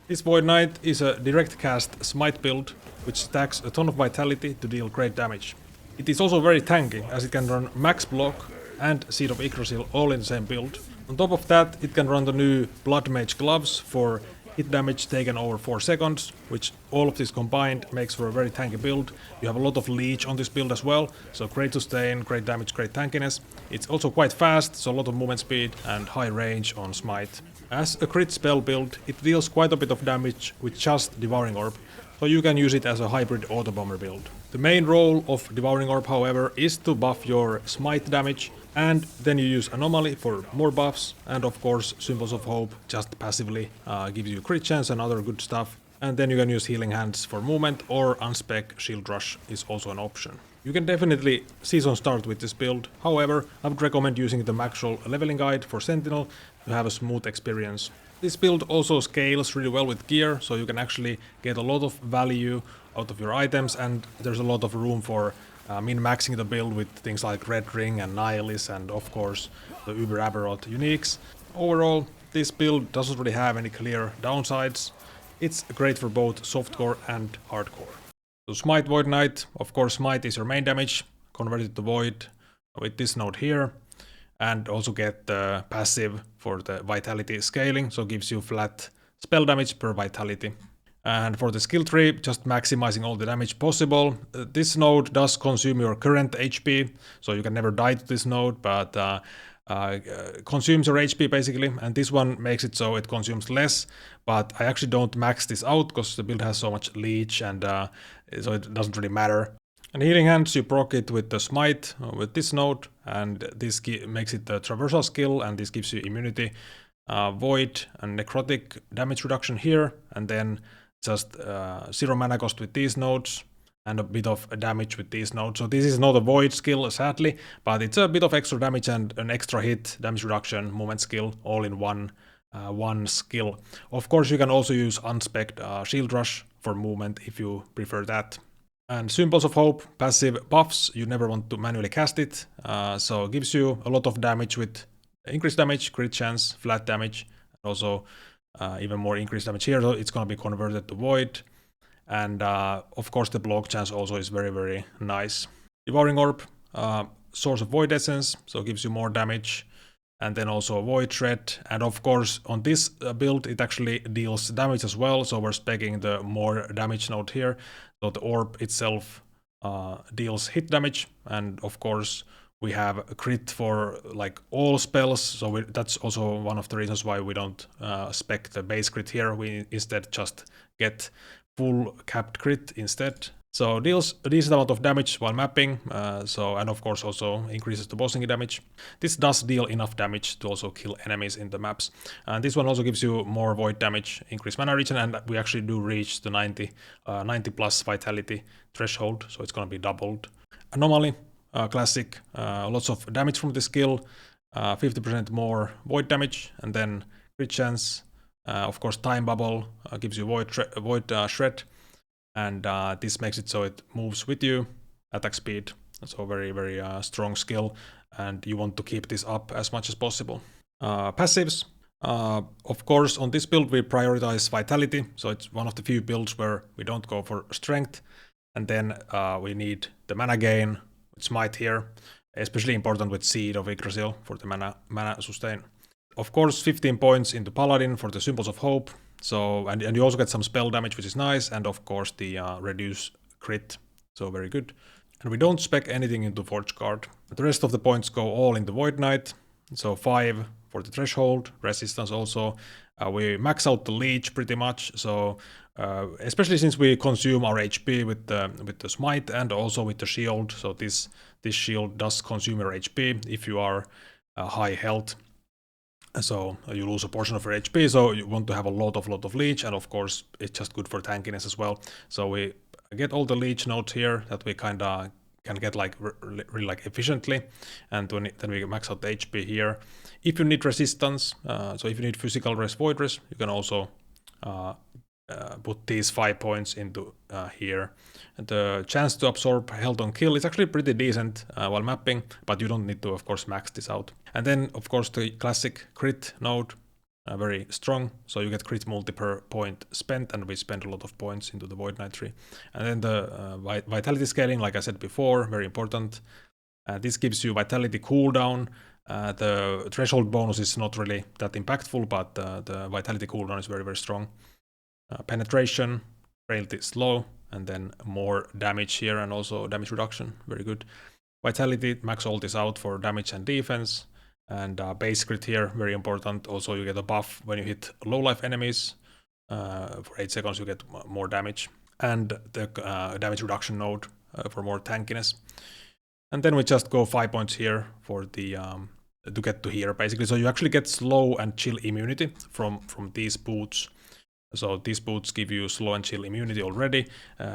This Void Knight is a direct cast Smite build, which stacks a ton of vitality to deal great damage. It is also very tanky, as it can run Max Block and Seed of Yggdrasil all in the same build. On top of that, it can run the new Blood Mage gloves for hit damage taken over 4 seconds, which all of this combined makes for a very tanky build. You have a lot of leech on this build as well, so great sustain, great damage, great tankiness. It's also quite fast, so a lot of movement speed and high range on Smite. As a crit spell build, it deals quite a bit of damage with just Devouring Orb, so you can use it as a hybrid auto-bomber build. The main role of Devouring Orb, however, is to buff your Smite damage, and then you use Anomaly for more buffs, and of course Symbols of Hope just passively gives you crit chance and other good stuff. And then you can use Healing Hands for movement, or Unspec Shield Rush is also an option. You can definitely season start with this build, however, I would recommend using the Maxwell leveling guide for Sentinel to have a smooth experience. This build also scales really well with gear, so you can actually get a lot of value out of your items, and there's a lot of room for min-maxing the build with things like Red Ring and Nihilus and of course the Uber Aberrant uniques. Overall, this build doesn't really have any clear downsides. It's great for both softcore and hardcore. So Smite Void Knight, of course Smite is your main damage, converted to Void with this node here. And also get the passive for the vitality scaling, so gives you flat spell damage per vitality. And for the skill tree, just maximizing all the damage possible. This node does consume your current HP, so you can never die to this node, but consumes your HP basically, and this one makes it so it consumes less, but I actually don't max this out because the build has so much leech, and so it doesn't really matter. And Healing Hands, you proc it with the Smite, with this node, and this makes it the traversal skill, and this gives you immunity, Void and Necrotic damage reduction here, and then just 0 mana cost with these nodes, and a bit of damage with these nodes. So this is not a Void skill, sadly, but it's a bit of extra damage and an extra hit, damage reduction, movement skill, all in one skill. Of course, you can also use Unspec'd Shield Rush for movement if you prefer that. And Symbols of Hope, passive buffs, you never want to manually cast it, so it gives you a lot of damage with increased damage, crit chance, flat damage, and also even more increased damage here, so it's gonna be converted to Void. And of course the block chance also is very, very nice. Devouring Orb, source of Void Essence, so it gives you more damage, and then also Void Shred, and of course on this build it actually deals damage as well, so we're speccing the more damage node here. So the orb itself deals hit damage, and of course we have a crit for like all spells, so that's also one of the reasons why we don't spec the base crit here. We instead just get full capped crit instead. So deals a decent amount of damage while mapping, and of course also increases the bossing damage. This does deal enough damage to also kill enemies in the maps. And this one also gives you more void damage, increased mana regen, and we actually do reach the 90 plus vitality threshold, so it's gonna be doubled. Anomaly, classic, lots of damage from the skill, 50% more void damage, and then crit chance. Of course, time bubble gives you void shred. And this makes it so it moves with you, attack speed, so very, very strong skill, and you want to keep this up as much as possible. Passives, of course on this build we prioritize vitality, so it's one of the few builds where we don't go for strength, and then we need the mana gain with Smite here, especially important with Seed of Yggdrasil for the mana sustain. Of course 15 points into Paladin for the Symbols of Hope. So, and you also get some spell damage, which is nice, and of course the reduce crit, so very good. And we don't spec anything into Forge Guard. The rest of the points go all into Void Knight, so 5 for the threshold, resistance also. We max out the leech pretty much, so especially since we consume our HP with the Smite and also with the shield, so this shield does consume your HP if you are high health. So you lose a portion of your HP, so you want to have a lot of leech, and of course it's just good for tankiness as well. So we get all the leech nodes here that we kinda can get like really like efficiently, and then we max out the HP here. If you need resistance, so if you need physical res, void res, you can also put these 5 points into here. And the chance to absorb health on kill is actually pretty decent while mapping, but you don't need to, of course, max this out. And then, of course, the classic crit node, very strong. So you get crit multi per point spent, and we spend a lot of points into the Void Knight tree. And then the vitality scaling, like I said before, very important. This gives you vitality cooldown. The threshold bonus is not really that impactful, but the vitality cooldown is very, very strong. Penetration, frailty slow, and then more damage here and also damage reduction, very good. Vitality, max ult is out for damage and defense. And base crit here, very important. Also you get a buff when you hit low life enemies. For 8 seconds you get more damage. And the damage reduction node for more tankiness. And then we just go 5 points here for the to get to here basically. So you actually get slow and chill immunity from these boots. So these boots give you slow and chill immunity already.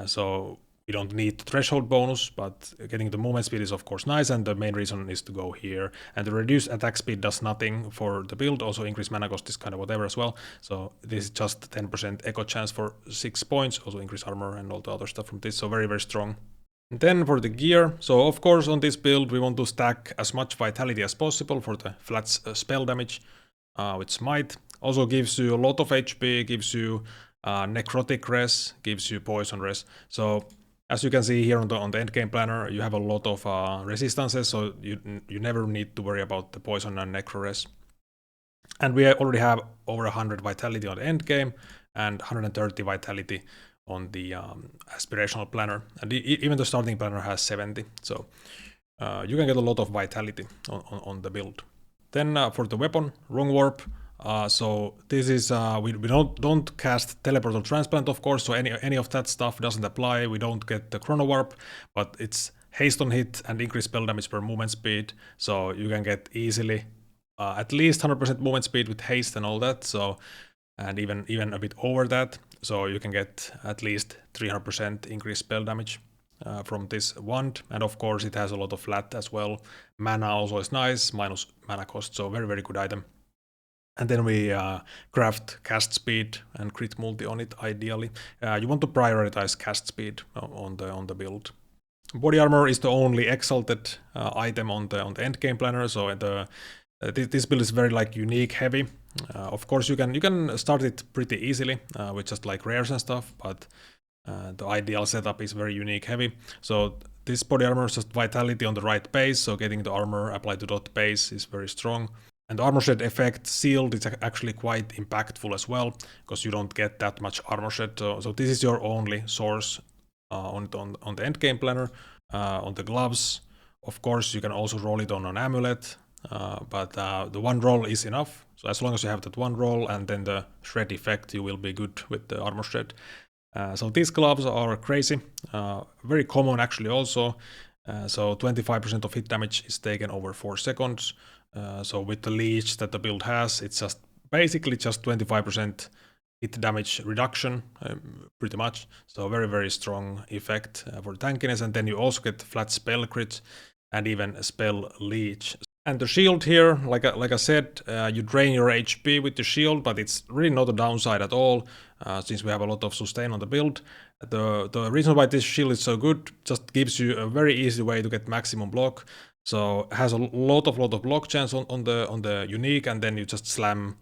So we don't need the threshold bonus, but getting the movement speed is of course nice, and the main reason is to go here. And the reduced attack speed does nothing for the build, also increased mana cost is kind of whatever as well. So this is just 10% echo chance for 6 points, also increased armor and all the other stuff from this, so very, very strong. And then for the gear, so of course on this build we want to stack as much vitality as possible for the flat spell damage with Smite. Also gives you a lot of HP, gives you necrotic res, gives you poison res. So as you can see here on the endgame planner, you have a lot of resistances, so you never need to worry about the poison and necro res. And we already have over 100 vitality on the endgame and 130 vitality on the aspirational planner, and even the starting planner has 70, so you can get a lot of vitality on the build. Then for the weapon, Wrong Warp, so this is we don't cast Teleport or Transplant, of course, so any of that stuff doesn't apply. We don't get the Chrono Warp, but it's haste on hit and increased spell damage per movement speed, so you can get easily at least 100% movement speed with haste and all that, so and even a bit over that. So you can get at least 300% increased spell damage from this wand. And of course it has a lot of flat as well. Mana also is nice, minus mana cost, so very, very good item. And then we craft cast speed and crit multi on it ideally. You want to prioritize cast speed on the build. Body armor is the only exalted item on the endgame planner, so this build is very like unique heavy. Of course you can start it pretty easily with just like rares and stuff, but the ideal setup is very unique heavy. So this body armor is just vitality on the right base, so getting the armor applied to dot base is very strong. And the armor shed effect sealed is actually quite impactful as well, because you don't get that much armor shed. So this is your only source on the endgame planner. On the gloves, of course you can also roll it on an amulet. But the one roll is enough, so as long as you have that one roll and then the shred effect, you will be good with the armor shred. So these gloves are crazy, very common actually also, so 25% of hit damage is taken over 4 seconds, so with the leech that the build has, it's just basically just 25% hit damage reduction, pretty much, so very, very strong effect for tankiness. And then you also get flat spell crit and even a spell leech. And the shield here, like I said, you drain your HP with the shield, but it's really not a downside at all, since we have a lot of sustain on the build. The reason why this shield is so good, just gives you a very easy way to get maximum block. So it has a lot of block chance on the unique, and then you just slam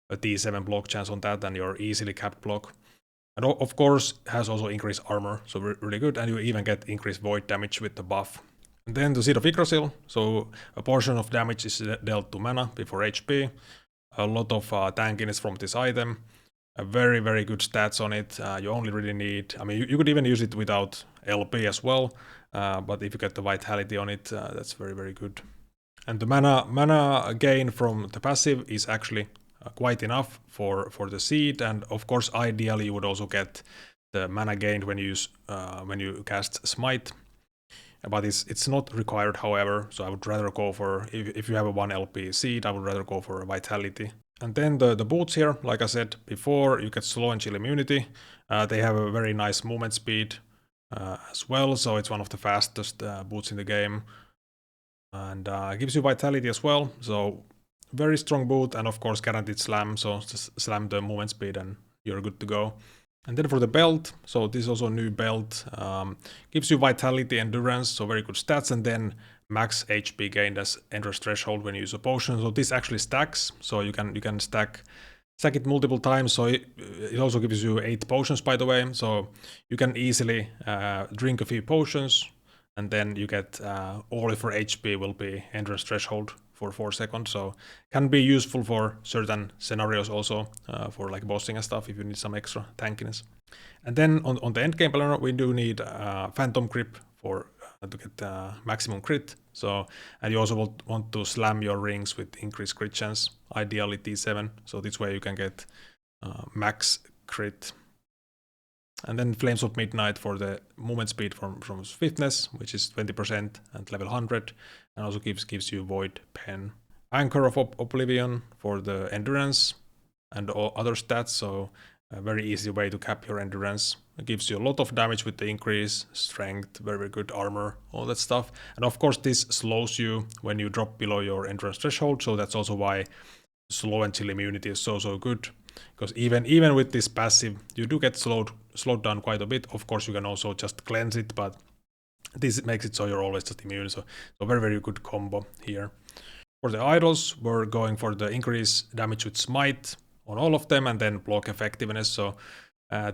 a T7 block chance on that, and you're easily capped block. And of course, it has also increased armor, so really good, and you even get increased void damage with the buff. And then the Seed of Yggdrasil, so a portion of damage is dealt to mana before HP, a lot of tankiness from this item, a very, very good stats on it. You only really need, I mean, you could even use it without LP as well, but if you get the vitality on it, that's very, very good. And the mana gain from the passive is actually quite enough for the seed, and of course, ideally, you would also get the mana gained when you cast Smite. But it's not required, however, so I would rather go for, if you have a 1 LP seed, I would rather go for a vitality. And then the boots here, like I said before, you get slow and chill immunity. They have a very nice movement speed as well, so it's one of the fastest boots in the game. And gives you vitality as well, so very strong boot, and of course guaranteed slam, so just slam the movement speed and you're good to go. And then for the belt, so this is also a new belt, gives you vitality, endurance, so very good stats, and then max HP gained as enters threshold when you use a potion. So this actually stacks, so you can stack Stack it multiple times, so it also gives you 8 potions, by the way, so you can easily drink a few potions, and then you get all of your HP will be endurance threshold for 4 seconds, so can be useful for certain scenarios also, for like bossing and stuff if you need some extra tankiness. And then on the endgame planner, we do need Phantom Grip for to get maximum crit. So, and you also want to slam your rings with increased crit chance, ideally T7. So this way you can get max crit. And then Flames of Midnight for the movement speed from Swiftness, which is 20% and level 100, and also gives you Void Pen. Anchor of Oblivion for the endurance and all other stats, so a very easy way to cap your endurance. It gives you a lot of damage with the increase, strength, very good armor, all that stuff. And of course this slows you when you drop below your endurance threshold, so that's also why slow and chill immunity is so good. Because even with this passive, you do get slowed down quite a bit. Of course you can also just cleanse it, but this makes it so you're always just immune, so very good combo here. For the idols, we're going for the increase damage with Smite on all of them, and then block effectiveness, so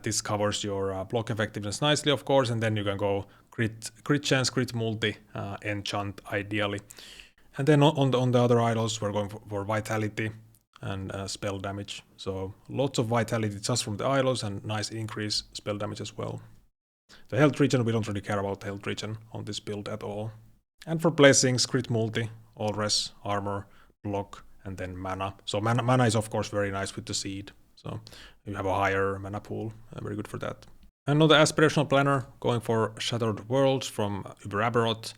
this covers your block effectiveness nicely, of course, and then you can go crit chance, crit multi, enchant ideally. And then on the other idols, we're going for vitality and spell damage, so lots of vitality just from the idols and nice increase spell damage as well. The health regen, we don't really care about the health regen on this build at all. And for blessings, crit multi, all res, armor, block, and then mana. So mana is of course very nice with the seed. So you have a higher mana pool, very good for that. And on the aspirational planner, going for Shattered Worlds from Uber-Aberot.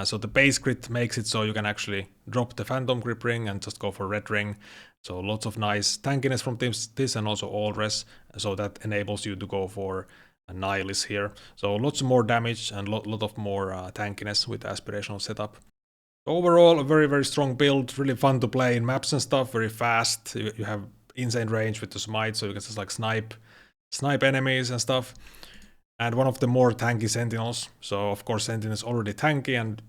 So the base crit makes it so you can actually drop the Phantom Grip ring and just go for Red Ring. So lots of nice tankiness from this and also all res. So that enables you to go for a Nihilist here. So lots more damage and lot of more tankiness with the aspirational setup. Overall, a very strong build, really fun to play in maps and stuff, very fast. You have insane range with the Smite, so you can just like snipe enemies and stuff. And one of the more tanky Sentinels, so of course Sentinel is already tanky, and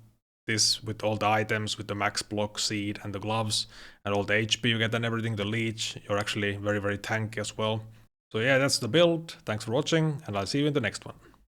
this with all the items, with the max block, seed, and the gloves, and all the HP you get and everything, the leech, you're actually very tanky as well. So yeah, that's the build. Thanks for watching, and I'll see you in the next one.